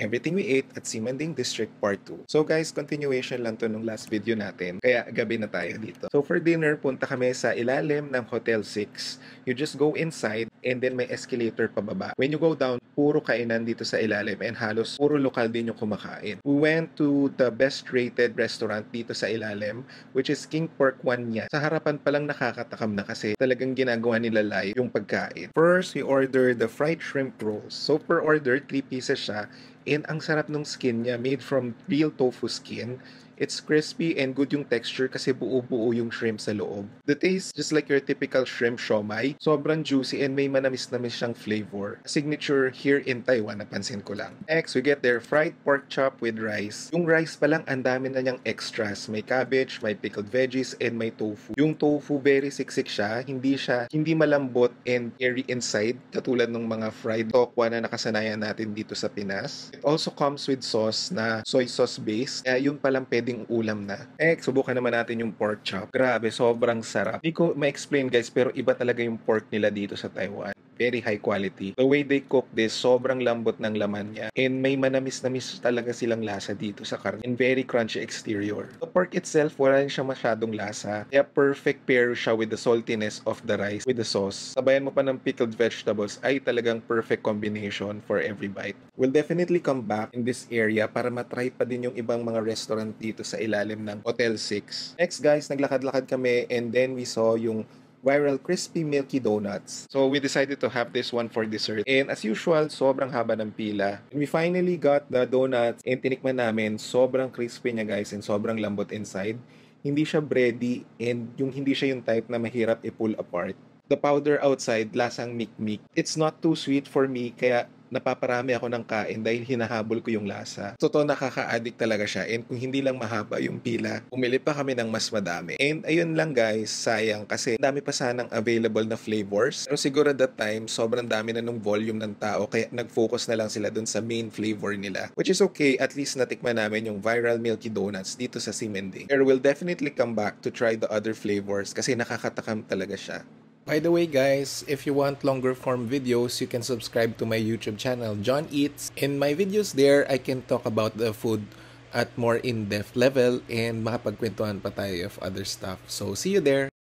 everything we ate at Simanding District Part 2. So guys, continuation lang to nung last video natin, kaya gabi na tayo dito. So for dinner, punta kami sa ilalim ng Hotel 6. You just go inside and then may escalator pababa. When you go down, puro kainan dito sa ilalim and halos puro lokal din yung kumakain. We went to the best rated restaurant dito sa ilalim, which is King Pork One Yan. Sa harapan palang nakakatakam na kasi talagang ginagawa nila live yung pagkain. First, we ordered the fried shrimp rolls. So per order, 3 pieces siya. And ang sarap nung skin niya, made from real tofu skin. It's crispy and good yung texture kasi buo-buo yung shrimp sa loob. The taste, just like your typical shrimp siomai, sobrang juicy and may manamis-namis siyang flavor. Signature here in Taiwan, napansin ko lang. Next, we get their fried pork chop with rice. Yung rice pa lang, ang dami na niyang extras. May cabbage, may pickled veggies, and may tofu. Yung tofu, very siksik siya. Hindi malambot and airy inside, katulad ng mga fried tokwa na nakasanayan natin dito sa Pinas. It also comes with sauce na soy sauce base. Kaya yun palang pwedeng ulam na. Subukan naman natin yung pork chop. Grabe, sobrang sarap. Hindi ko ma-explain guys, pero iba talaga yung pork nila dito sa Taiwan. Very high quality. The way they cook this, sobrang lambot ng laman niya. And may manamis-namis talaga silang lasa dito sa karne. And very crunchy exterior. The pork itself, wala rin siya masyadong lasa. Kaya perfect pair siya with the saltiness of the rice with the sauce. Sabayan mo pa ng pickled vegetables, ay talagang perfect combination for every bite. We'll definitely come back in this area para matry pa din yung ibang mga restaurant dito sa ilalim ng Hotel 6. Next guys, naglakad-lakad kami and then we saw yung viral crispy milky donuts. So we decided to have this one for dessert. And as usual, sobrang haba ng pila. And we finally got the donuts and tinikman namin. Sobrang crispy niya guys and sobrang lambot inside. Hindi siya bready and hindi siya yung type na mahirap i-pull apart. The powder outside, lasang mikmik. It's not too sweet for me, kaya napaparami ako ng kain dahil hinahabol ko yung lasa. Totoo, nakaka-addict talaga siya. And kung hindi lang mahaba yung pila, pumili pa kami ng mas madami. And ayun lang guys, sayang kasi dami pa sanang available na flavors. Pero siguro that time, sobrang dami na nung volume ng tao kaya nag-focus na lang sila dun sa main flavor nila. Which is okay, at least natikman namin yung viral milky donuts dito sa Simanding. Pero we'll definitely come back to try the other flavors kasi nakakatakam talaga siya. By the way guys, if you want longer form videos, you can subscribe to my YouTube channel, John Eats. In my videos there, I can talk about the food at more in-depth level and makapagkwentuhan pa tayo of other stuff. So see you there!